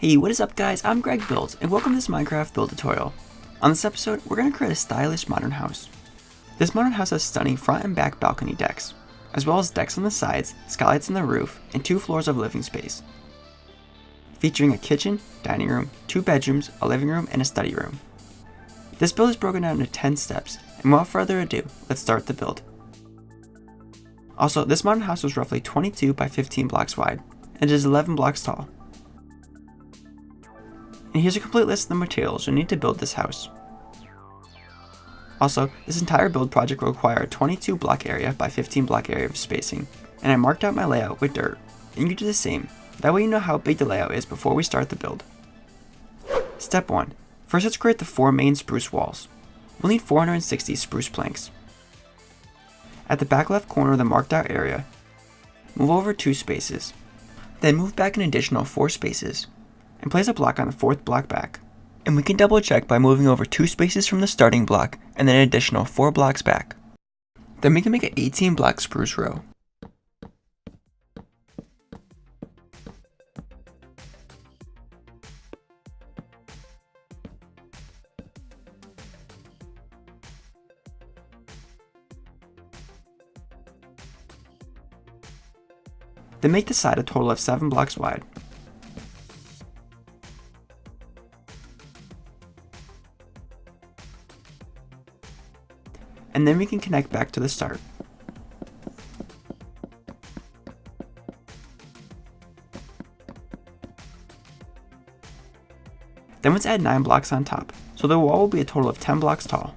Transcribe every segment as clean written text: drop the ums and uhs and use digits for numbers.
Hey, what is up guys? I'm Greg Builds, and welcome to this Minecraft build tutorial. On this episode, we're going to create a stylish modern house. This modern house has stunning front and back balcony decks, as well as decks on the sides, skylights on the roof, and 2 floors of living space. Featuring a kitchen, dining room, 2 bedrooms, a living room, and a study room. This build is broken down into 10 steps, and without further ado, let's start the build. Also, this modern house was roughly 22 by 15 blocks wide, and it is 11 blocks tall. And here's a complete list of the materials you'll need to build this house. Also, this entire build project will require a 22 block area by 15 block area of spacing, and I marked out my layout with dirt, and you can do the same, that way you know how big the layout is before we start the build. Step 1. First, let's create the 4 main spruce walls. We'll need 460 spruce planks. At the back left corner of the marked out area, move over 2 spaces, then move back an additional 4 spaces, and place a block on the 4th block back. And we can double check by moving over 2 spaces from the starting block and then an additional 4 blocks back. Then we can make an 18 block spruce row. Then make the side a total of 7 blocks wide. And then we can connect back to the start. Then let's add 9 blocks on top, so the wall will be a total of 10 blocks tall.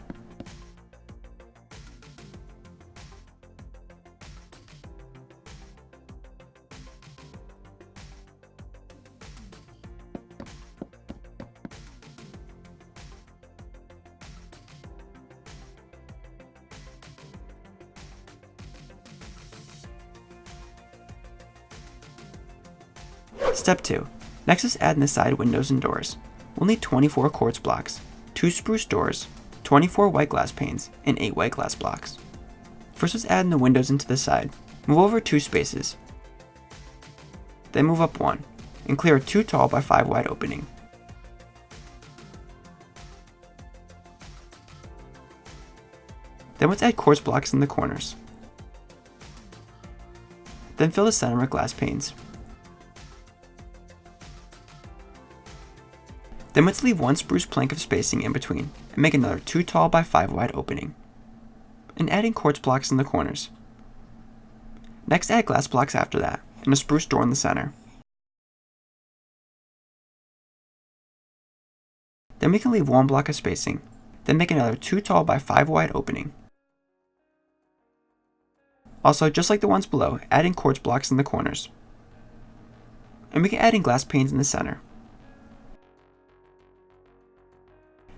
Step 2. Next is adding the side windows and doors. We'll need 24 quartz blocks, 2 spruce doors, 24 white glass panes, and 8 white glass blocks. First, let's add the windows into the side. Move over 2 spaces. Then move up 1, and clear a 2 tall by 5 wide opening. Then let's add quartz blocks in the corners. Then fill the center with glass panes. Then let's leave 1 spruce plank of spacing in between, and make another 2 tall by 5 wide opening. And adding quartz blocks in the corners. Next, add glass blocks after that, and a spruce door in the center. Then we can leave 1 block of spacing, then make another 2 tall by 5 wide opening. Also, just like the ones below, adding quartz blocks in the corners. And we can add in glass panes in the center.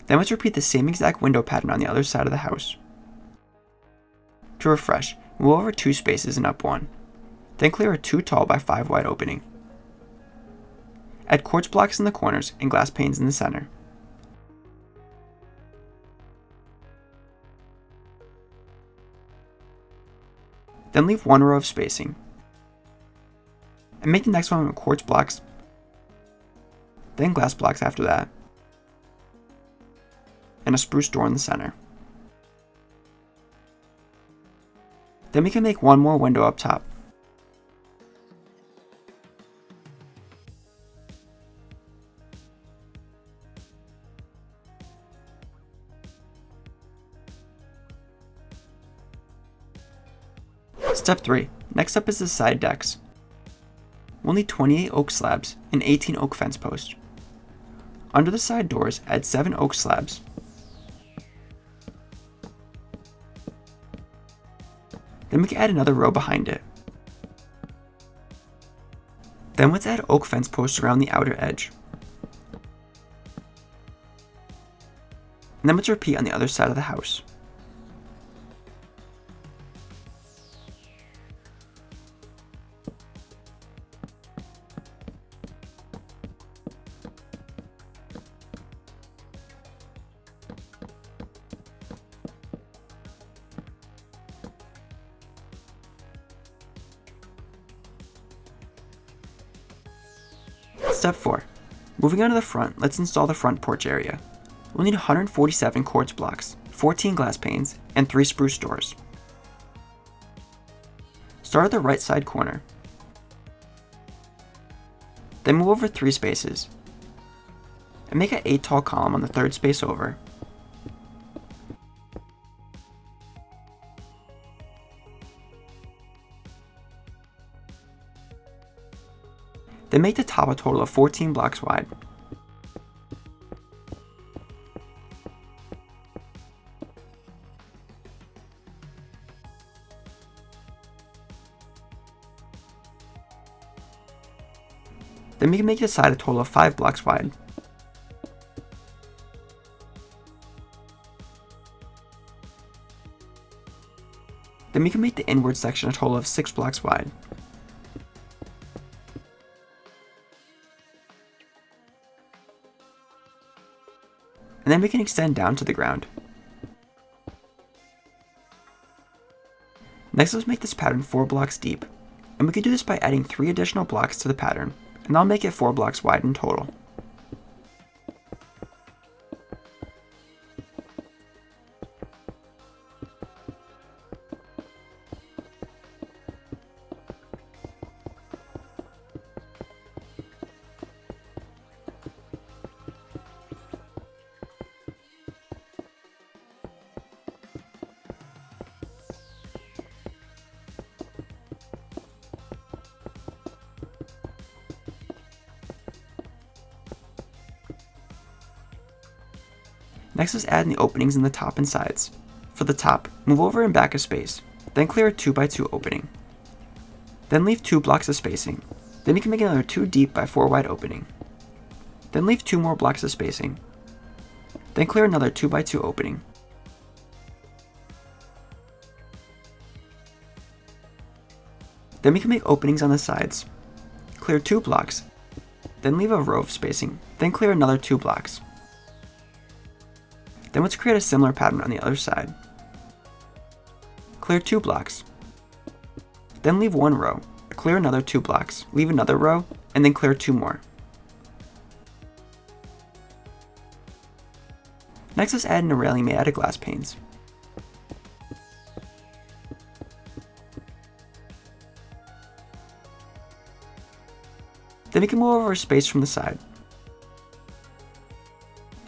Then let's repeat the same exact window pattern on the other side of the house. To refresh, move over 2 spaces and up 1. Then clear a 2 tall by 5 wide opening. Add quartz blocks in the corners and glass panes in the center. Then leave 1 row of spacing. And make the next one with quartz blocks, then glass blocks after that, and a spruce door in the center. Then we can make 1 more window up top. Step 3. Next up is the side decks. We'll need 28 oak slabs and 18 oak fence posts. Under the side doors, add 7 oak slabs. Then we can add another row behind it. Then let's add oak fence posts around the outer edge. And then let's repeat on the other side of the house. Step 4. Moving on to the front, let's install the front porch area. We'll need 147 quartz blocks, 14 glass panes, and 3 spruce doors. Start at the right side corner. Then move over 3 spaces, and make an 8 tall column on the 3rd space over. Then make the top a total of 14 blocks wide. Then we can make the side a total of 5 blocks wide. Then we can make the inward section a total of 6 blocks wide. And then we can extend down to the ground. Next, let's make this pattern 4 blocks deep, and we can do this by adding 3 additional blocks to the pattern, and that'll make it 4 blocks wide in total. Next, let's add in the openings in the top and sides. For the top, move over and back a space, then clear a 2x2 opening. Then leave 2 blocks of spacing. Then we can make another 2 deep by 4 wide opening. Then leave 2 more blocks of spacing. Then clear another 2x2 opening. Then we can make openings on the sides. Clear 2 blocks, then leave a row of spacing, then clear another 2 blocks. Then let's create a similar pattern on the other side. Clear 2 blocks. Then leave 1 row, clear another 2 blocks, leave another row, and then clear 2 more. Next, let's add in a railing made out of glass panes. Then we can move over a space from the side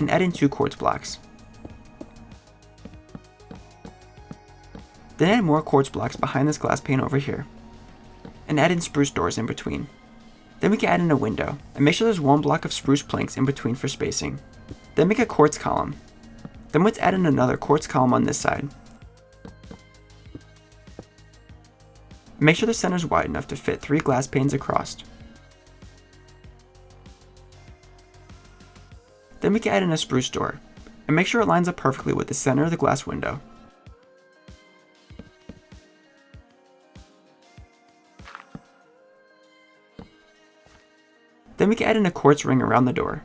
and add in 2 quartz blocks. Then add more quartz blocks behind this glass pane over here, and add in spruce doors in between. Then we can add in a window, and make sure there's 1 block of spruce planks in between for spacing. Then make a quartz column. Then let's add in another quartz column on this side. Make sure the center is wide enough to fit 3 glass panes across. Then we can add in a spruce door, and make sure it lines up perfectly with the center of the glass window. Then we can add in a quartz ring around the door.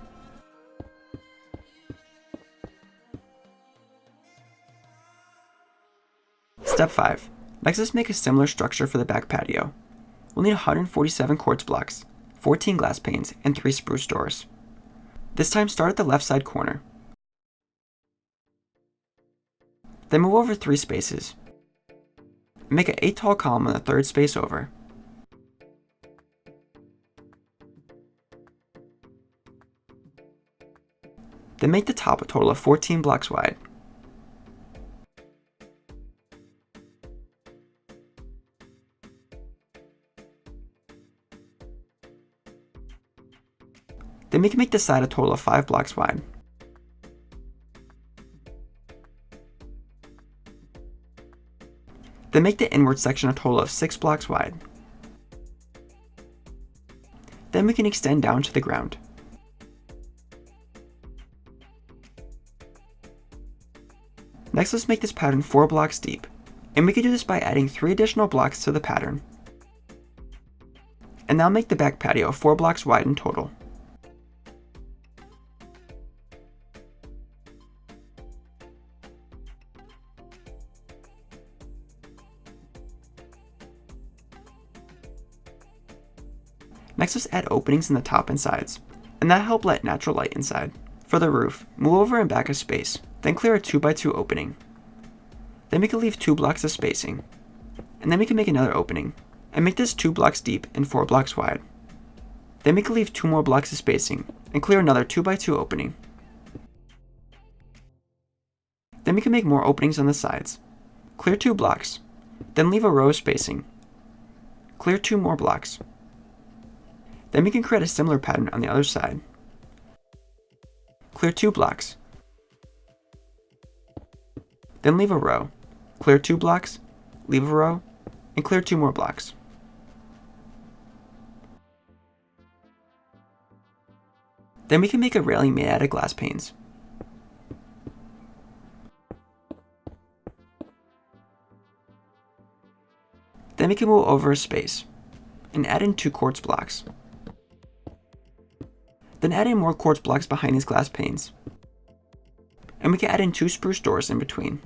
Step 5. Next, let's make a similar structure for the back patio. We'll need 147 quartz blocks, 14 glass panes, and 3 spruce doors. This time, start at the left side corner. Then move over 3 spaces. Make an 8 tall column on the 3rd space over. Then make the top a total of 14 blocks wide. Then we can make the side a total of 5 blocks wide. Then make the inward section a total of 6 blocks wide. Then we can extend down to the ground. Next, let's make this pattern 4 blocks deep, and we can do this by adding 3 additional blocks to the pattern. And now make the back patio 4 blocks wide in total. Next, let's add openings in the top and sides, and and that helped let natural light inside. For the roof, move over and back a space, then clear a 2x2 opening. Then we can leave 2 blocks of spacing, and then we can make another opening, and make this 2 blocks deep and 4 blocks wide. Then we can leave 2 more blocks of spacing, and clear another 2x2 opening. Then we can make more openings on the sides. Clear 2 blocks, then leave a row of spacing. Clear 2 more blocks. Then we can create a similar pattern on the other side. Clear 2 blocks. Then leave a row. Clear 2 blocks, leave a row, and clear 2 more blocks. Then we can make a railing made out of glass panes. Then we can move over a space and add in 2 quartz blocks. Then add in more quartz blocks behind these glass panes. And we can add in 2 spruce doors in between.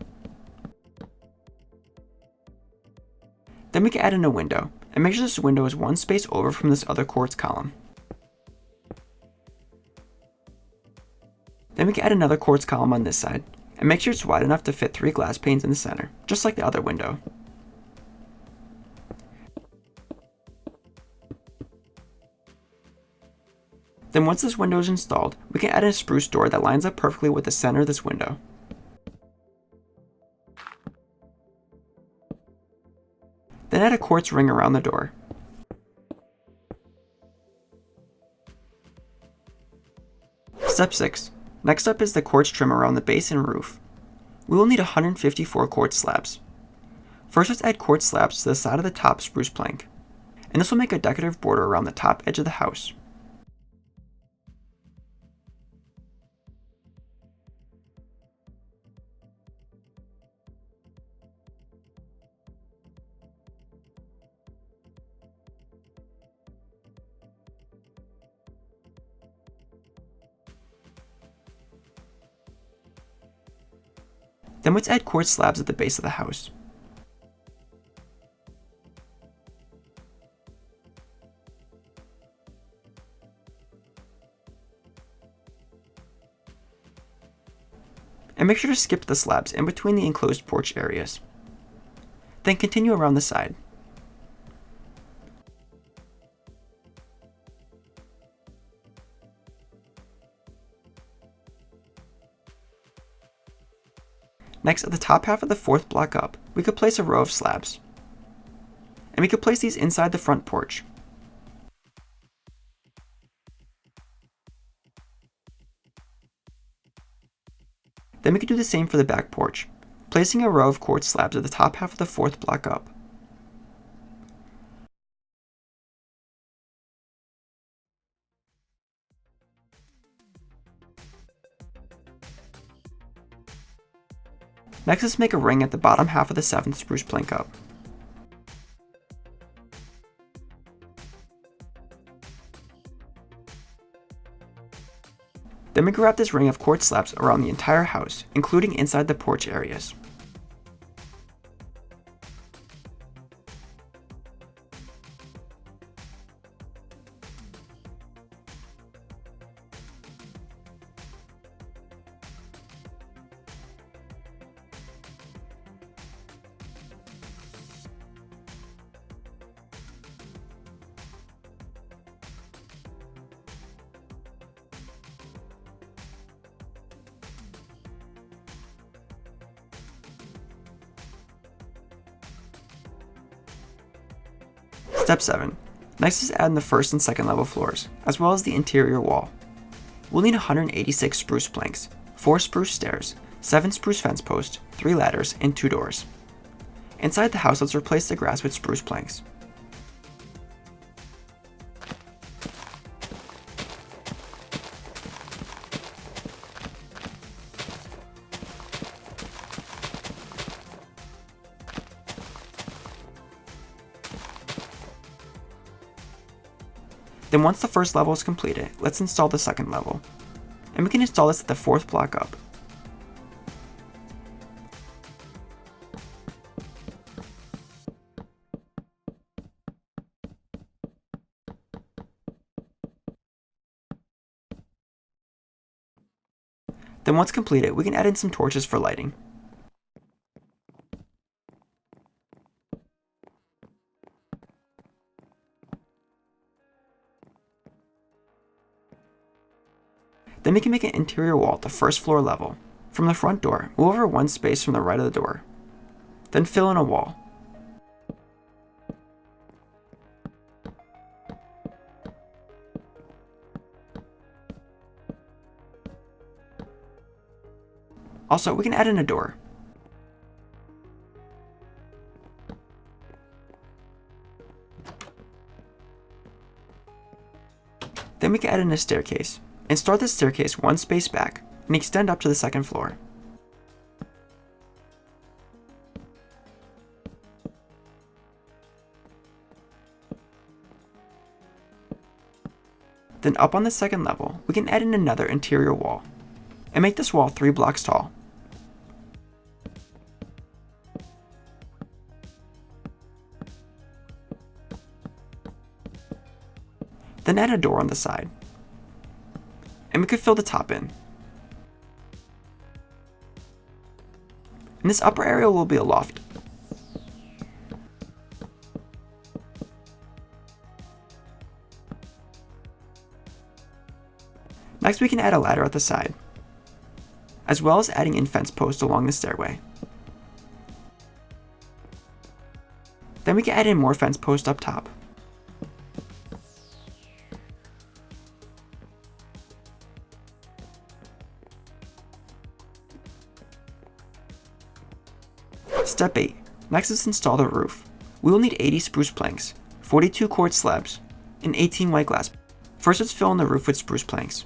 Then we can add in a window, and make sure this window is 1 space over from this other quartz column. Then we can add another quartz column on this side, and make sure it's wide enough to fit 3 glass panes in the center, just like the other window. Then once this window is installed, we can add in a spruce door that lines up perfectly with the center of this window. Then add a quartz ring around the door. Step 6. Next up is the quartz trim around the base and roof. We will need 154 quartz slabs. First, let's add quartz slabs to the side of the top spruce plank, and this will make a decorative border around the top edge of the house. Then let's add quartz slabs at the base of the house. And make sure to skip the slabs in between the enclosed porch areas. Then continue around the side. Next, at the top half of the 4th block up, we could place a row of slabs. And we could place these inside the front porch. Then we could do the same for the back porch, placing a row of quartz slabs at the top half of the 4th block up. Next, let's make a ring at the bottom half of the 7th spruce plank up. Then we can wrap this ring of quartz slabs around the entire house, including inside the porch areas. Step 7. Next is add in the 1st and 2nd level floors, as well as the interior wall. We'll need 186 spruce planks, 4 spruce stairs, 7 spruce fence posts, 3 ladders, and 2 doors. Inside the house, let's replace the grass with spruce planks. Then once the 1st level is completed, let's install the 2nd level. And we can install this at the 4th block up. Then once completed, we can add in some torches for lighting. Then we can make an interior wall at the first floor level. From the front door, move over one space from the right of the door. Then fill in a wall. Also, we can add in a door. Then we can add in a staircase, and start the staircase one space back, and extend up to the second floor. Then up on the second level, we can add in another interior wall, and make this wall 3 blocks tall. Then add a door on the side. And we could fill the top in. And this upper area will be a loft. Next we can add a ladder at the side, as well as adding in fence posts along the stairway. Then we can add in more fence posts up top. Step 8. Next is install the roof. We will need 80 spruce planks, 42 quartz slabs, and 18 white glass. First, let's fill in the roof with spruce planks.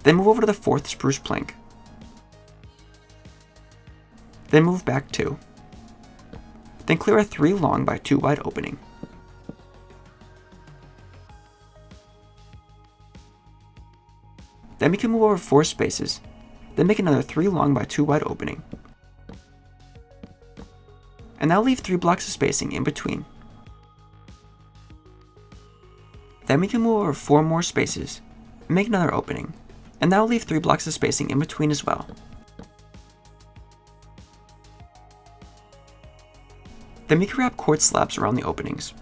Then move over to the 4th spruce plank. Then move back 2. Then clear a 3 long by 2 wide opening. Then we can move over 4 spaces, then make another 3 long by 2 wide opening. And now leave 3 blocks of spacing in between. Then we can move over 4 more spaces, and make another opening, and now leave 3 blocks of spacing in between as well. Then we can wrap quartz slabs around the openings.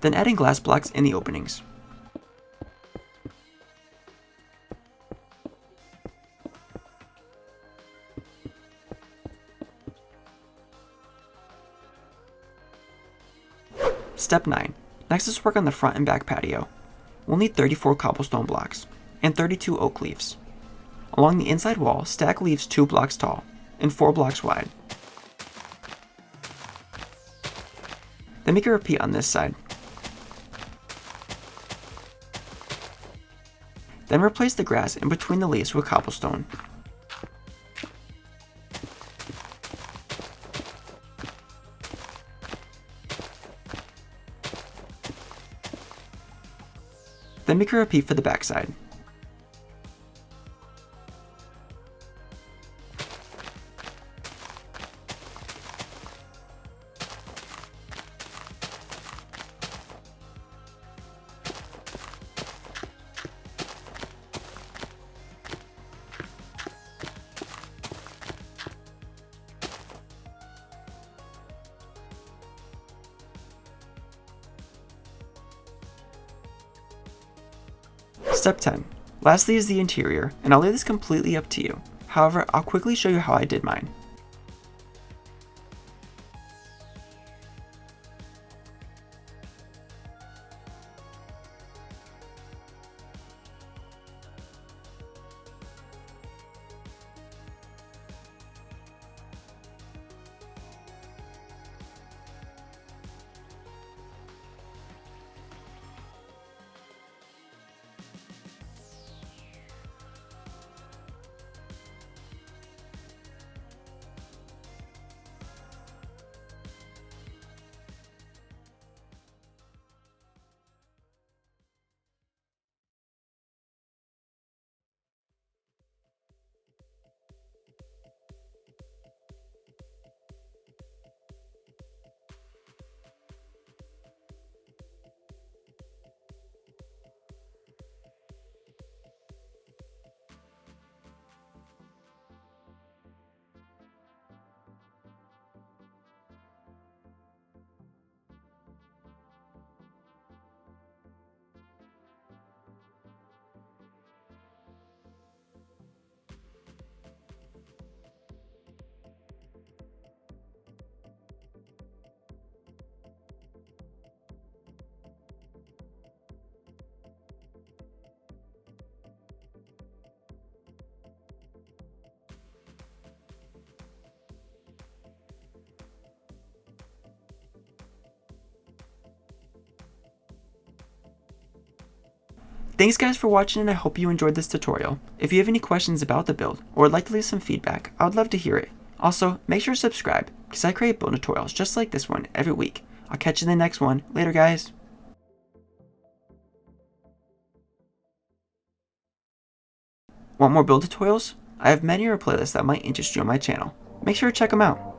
Then adding glass blocks in the openings. Step 9. Next is work on the front and back patio. We'll need 34 cobblestone blocks and 32 oak leaves. Along the inside wall, stack leaves 2 blocks tall and 4 blocks wide. Then make a repeat on this side. Then replace the grass in between the leaves with cobblestone. Then make a repeat for the backside. Step 10. Lastly is the interior, and I'll leave this completely up to you. However, I'll quickly show you how I did mine. Thanks guys for watching, and I hope you enjoyed this tutorial. If you have any questions about the build or would like to leave some feedback, I would love to hear it. Also, make sure to subscribe because I create build tutorials just like this one every week. I'll catch you in the next one. Later guys. Want more build tutorials? I have many other playlists that might interest you on my channel. Make sure to check them out.